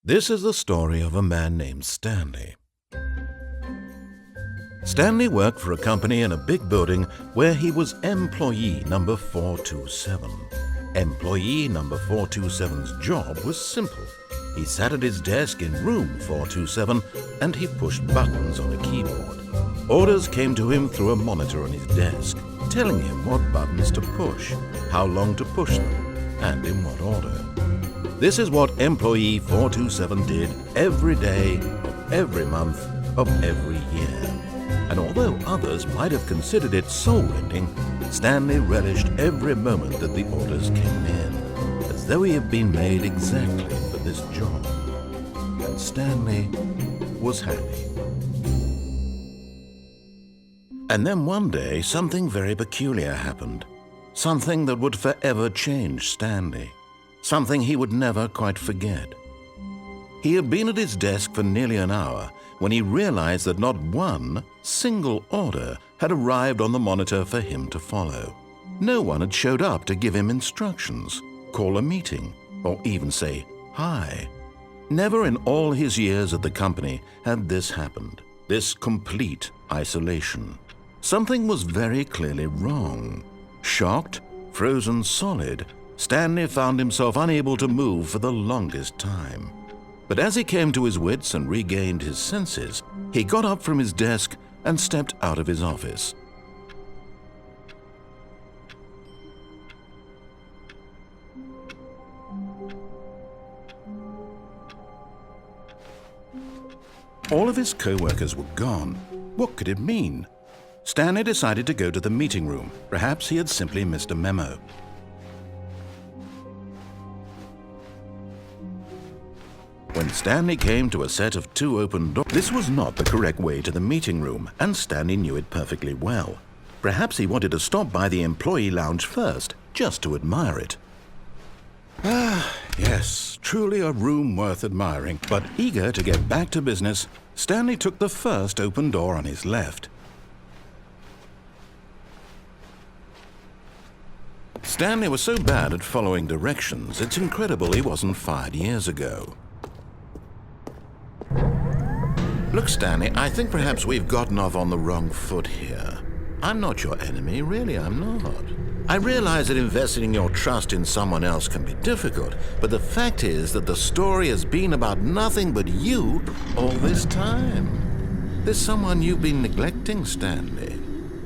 This is the story of a man named Stanley. Stanley worked for a company in a big building where he was employee number 427. Employee number 427's job was simple. He sat at his desk in room 427 and he pushed buttons on a keyboard. Orders came to him through a monitor on his desk, telling him what buttons to push, how long to push them, and in what order. This is what employee 427 did every day of every month of every year. And although others might have considered it soul-rending, Stanley relished every moment that the orders came in, as though he had been made exactly for this job. And Stanley was happy. And then one day, something very peculiar happened. Something that would forever change Stanley. Something he would never quite forget. He had been at his desk for nearly an hour when he realized that not one single order had arrived on the monitor for him to follow. No one had showed up to give him instructions, call a meeting, or even say hi. Never in all his years at the company had this happened, this complete isolation. Something was very clearly wrong. Shocked, frozen solid, Stanley found himself unable to move for the longest time. But as he came to his wits and regained his senses, he got up from his desk and stepped out of his office. All of his co-workers were gone. What could it mean? Stanley decided to go to the meeting room. Perhaps he had simply missed a memo. When Stanley came to a set of two open doors, this was not the correct way to the meeting room, and Stanley knew it perfectly well. Perhaps he wanted to stop by the employee lounge first, just to admire it. Yes, truly a room worth admiring. But eager to get back to business, Stanley took the first open door on his left. Stanley was so bad at following directions, it's incredible he wasn't fired years ago. Look, Stanley, I think perhaps we've gotten off on the wrong foot here. I'm not your enemy, really, I'm not. I realize that investing your trust in someone else can be difficult, but the fact is that the story has been about nothing but you all this time. There's someone you've been neglecting, Stanley.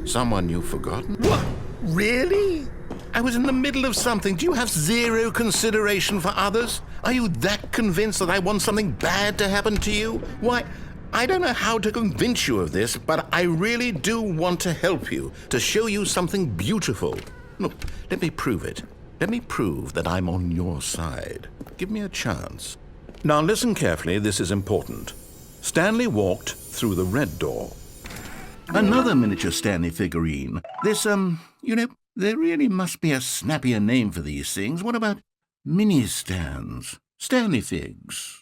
Someone you've forgotten. What? Really? I was in the middle of something. Do you have zero consideration for others? Are you that convinced that I want something bad to happen to you? Why, I don't know how to convince you of this, but I really do want to help you, to show you something beautiful. Look, let me prove it. Let me prove that I'm on your side. Give me a chance. Now listen carefully, this is important. Stanley walked through the red door. Another miniature Stanley figurine. This, there really must be a snappier name for these things. What about mini-stands? Stanley figs?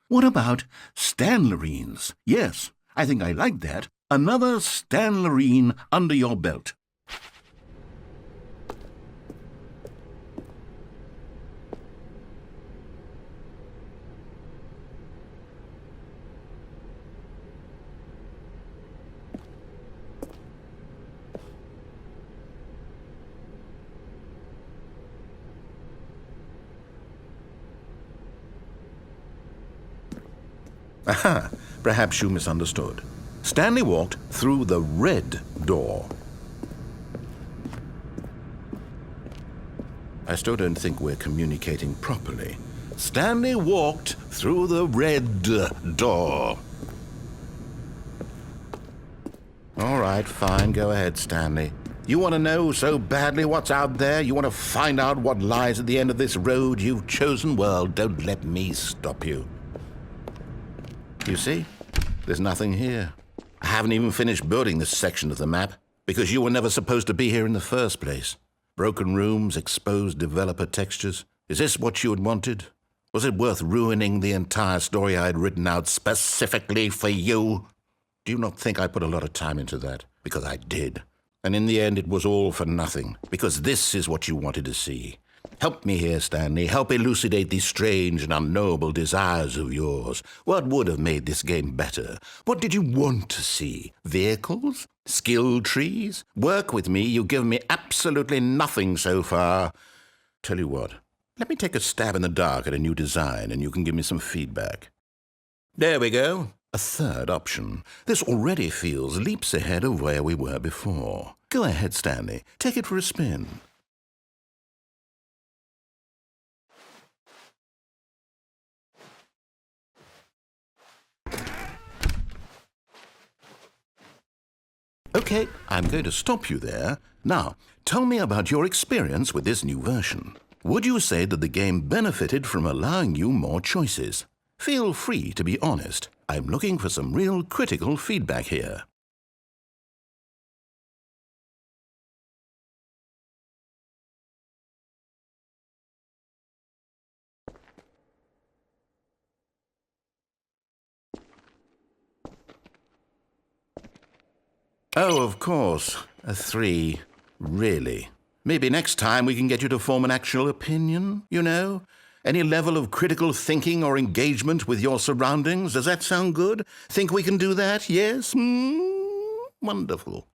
What about Stanlerines? Yes, I think I like that. Another Stanlerine under your belt. Aha, perhaps you misunderstood. Stanley walked through the red door. I still don't think we're communicating properly. Stanley walked through the red door. All right, fine, go ahead, Stanley. You want to know so badly what's out there? You want to find out what lies at the end of this road you've chosen? Well, don't let me stop you. You see, there's nothing here. I haven't even finished building this section of the map because you were never supposed to be here in the first place. Broken rooms, exposed developer textures. Is this what you had wanted? Was it worth ruining the entire story I had written out specifically for you? Do you not think I put a lot of time into that? Because I did. And in the end, it was all for nothing. Because this is what you wanted to see. Help me here, Stanley. Help elucidate these strange and unknowable desires of yours. What would have made this game better? What did you want to see? Vehicles? Skill trees? Work with me. You've given me absolutely nothing so far. Tell you what, let me take a stab in the dark at a new design and you can give me some feedback. There we go. A third option. This already feels leaps ahead of where we were before. Go ahead, Stanley. Take it for a spin. Okay, I'm going to stop you there. Now, tell me about your experience with this new version. Would you say that the game benefited from allowing you more choices? Feel free to be honest. I'm looking for some real critical feedback here. Oh, of course. A 3. Really? Maybe next time we can get you to form an actual opinion, you know? Any level of critical thinking or engagement with your surroundings? Does that sound good? Think we can do that? Yes? Wonderful.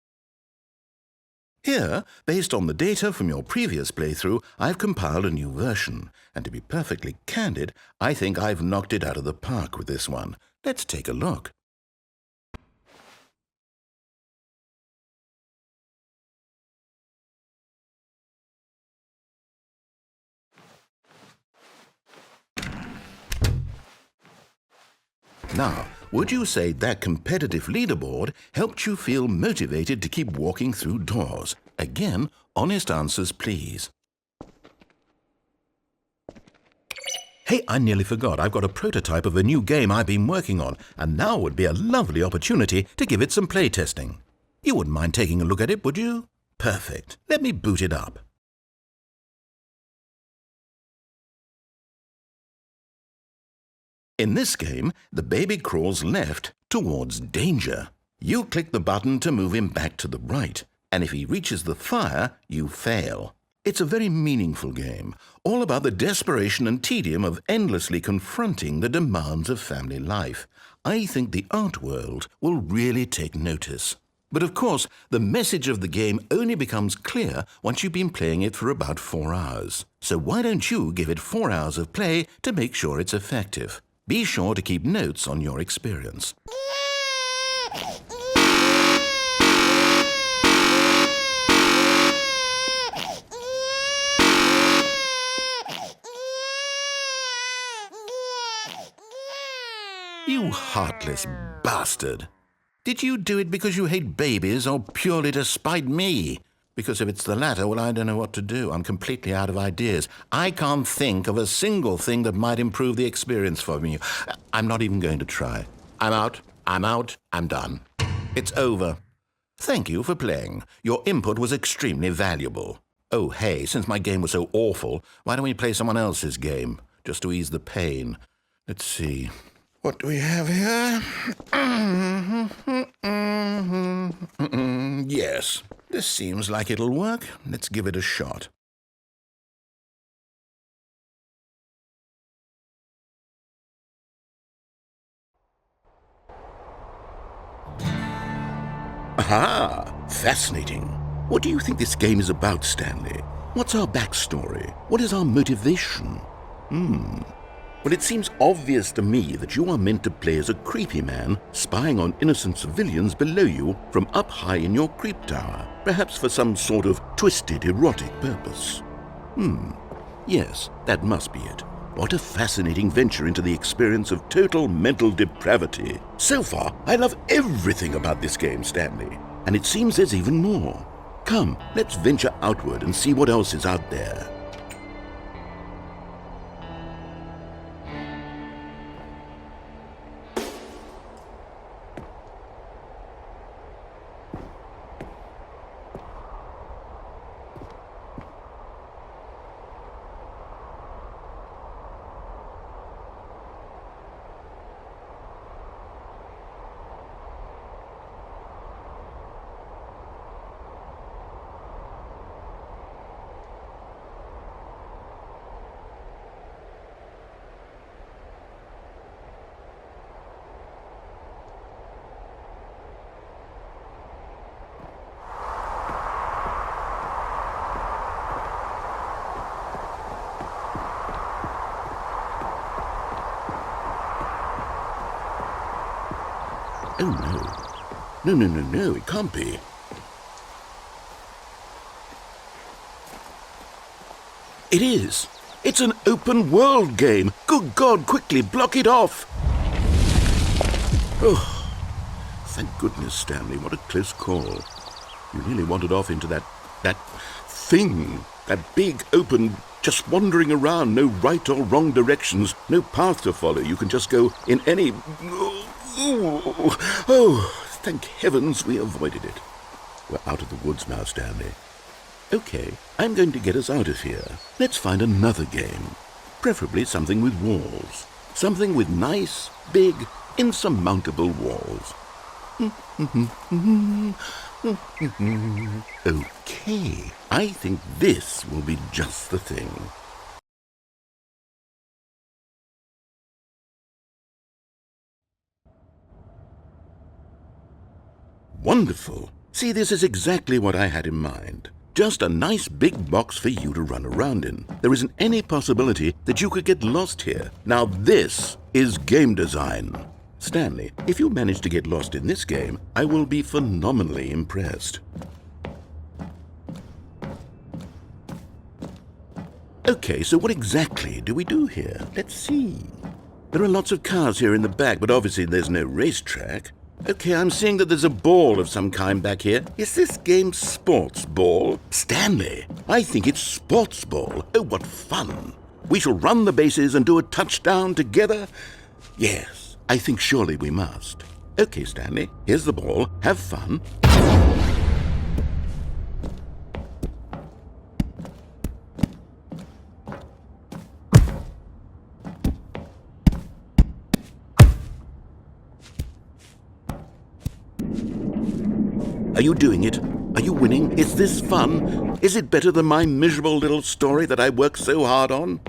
Here, based on the data from your previous playthrough, I've compiled a new version. And to be perfectly candid, I think I've knocked it out of the park with this one. Let's take a look. Now, would you say that competitive leaderboard helped you feel motivated to keep walking through doors? Again, honest answers, please. Hey, I nearly forgot. I've got a prototype of a new game I've been working on, and now would be a lovely opportunity to give it some playtesting. You wouldn't mind taking a look at it, would you? Perfect. Let me boot it up. In this game, the baby crawls left towards danger. You click the button to move him back to the right, and if he reaches the fire, you fail. It's a very meaningful game, all about the desperation and tedium of endlessly confronting the demands of family life. I think the art world will really take notice. But of course, the message of the game only becomes clear once you've been playing it for about 4 hours. So why don't you give it 4 hours of play to make sure it's effective? Be sure to keep notes on your experience. You heartless bastard! Did you do it because you hate babies or purely to spite me? Because if it's the latter, well, I don't know what to do. I'm completely out of ideas. I can't think of a single thing that might improve the experience for me. I'm not even going to try. I'm out. I'm done. It's over. Thank you for playing. Your input was extremely valuable. Oh, hey, since my game was so awful, why don't we play someone else's game, just to ease the pain? Let's see. What do we have here? Yes, this seems like it'll work. Let's give it a shot. Aha! Fascinating. What do you think this game is about, Stanley? What's our backstory? What is our motivation? Well, it seems obvious to me that you are meant to play as a creepy man spying on innocent civilians below you from up high in your creep tower, perhaps for some sort of twisted erotic purpose. Yes, that must be it. What a fascinating venture into the experience of total mental depravity. So far, I love everything about this game, Stanley. And it seems there's even more. Come, let's venture outward and see what else is out there. Oh, no. No, it can't be. It is. It's an open world game. Good God, quickly, block it off. Oh, thank goodness, Stanley. What a close call. You nearly wandered off into that thing. That big, open, just wandering around. No right or wrong directions. No path to follow. You can just go in any... Oh, thank heavens we avoided it. We're out of the woods now, Stanley. Okay, I'm going to get us out of here. Let's find another game. Preferably something with walls. Something with nice, big, insurmountable walls. Okay, I think this will be just the thing. Wonderful. See, this is exactly what I had in mind. Just a nice big box for you to run around in. There isn't any possibility that you could get lost here. Now this is game design. Stanley, if you manage to get lost in this game, I will be phenomenally impressed. Okay, so what exactly do we do here? Let's see. There are lots of cars here in the back, but obviously there's no racetrack. Okay, I'm seeing that there's a ball of some kind back here. Is this game sports ball? Stanley, I think it's sports ball. Oh, what fun. We shall run the bases and do a touchdown together? Yes, I think surely we must. Okay, Stanley, here's the ball. Have fun. Are you doing it? Are you winning? Is this fun? Is it better than my miserable little story that I worked so hard on?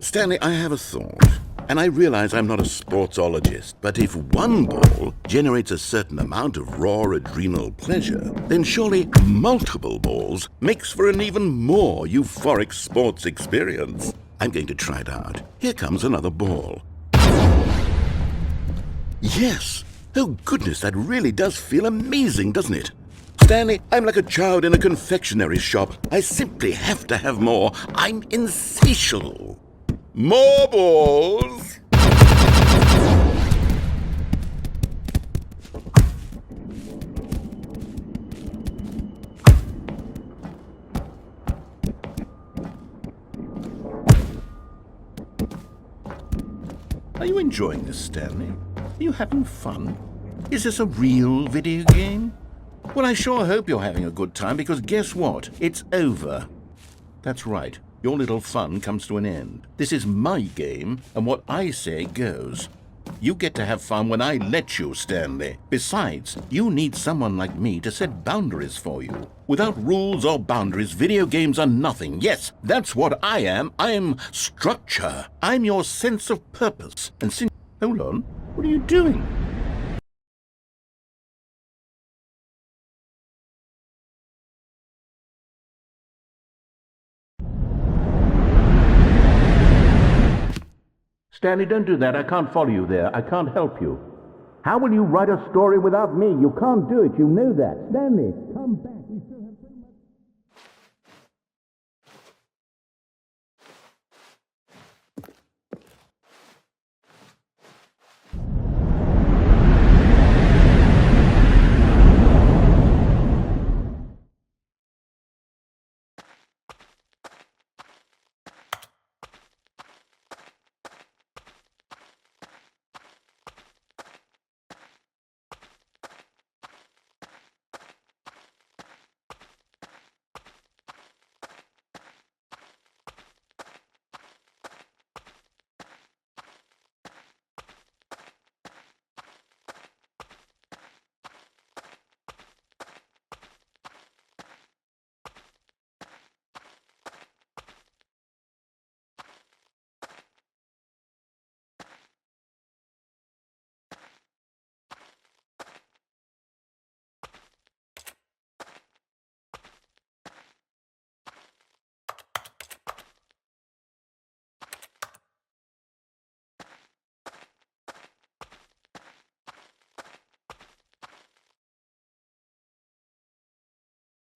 Stanley, I have a thought, and I realize I'm not a sportsologist, but if one ball generates a certain amount of raw adrenal pleasure, then surely multiple balls makes for an even more euphoric sports experience. I'm going to try it out. Here comes another ball. Yes! Oh goodness, that really does feel amazing, doesn't it? Stanley, I'm like a child in a confectionery shop. I simply have to have more. I'm insatiable. More balls! Are you enjoying this, Stanley? Are you having fun? Is this a real video game? Well, I sure hope you're having a good time, because guess what? It's over. That's right. Your little fun comes to an end. This is my game, and what I say goes. You get to have fun when I let you, Stanley. Besides, you need someone like me to set boundaries for you. Without rules or boundaries, video games are nothing. Yes, that's what I am. I'm structure. I'm your sense of purpose. And since... Hold on. What are you doing? Stanley, don't do that. I can't follow you there. I can't help you. How will you write a story without me? You can't do it. You know that. Stanley, come back. We still have so much...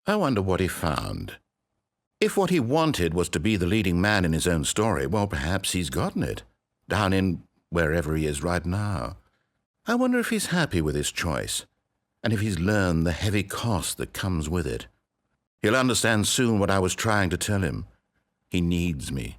I wonder what he found. If what he wanted was to be the leading man in his own story, well, perhaps he's gotten it, down in wherever he is right now. I wonder if he's happy with his choice, and if he's learned the heavy cost that comes with it. He'll understand soon what I was trying to tell him. He needs me.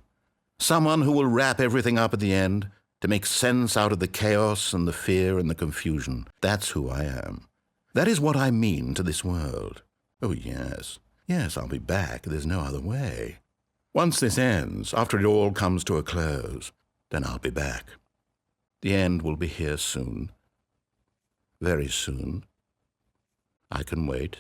Someone who will wrap everything up at the end, to make sense out of the chaos and the fear and the confusion. That's who I am. That is what I mean to this world. Oh, yes. Yes, I'll be back. There's no other way. Once this ends, after it all comes to a close, then I'll be back. The end will be here soon. Very soon. I can wait.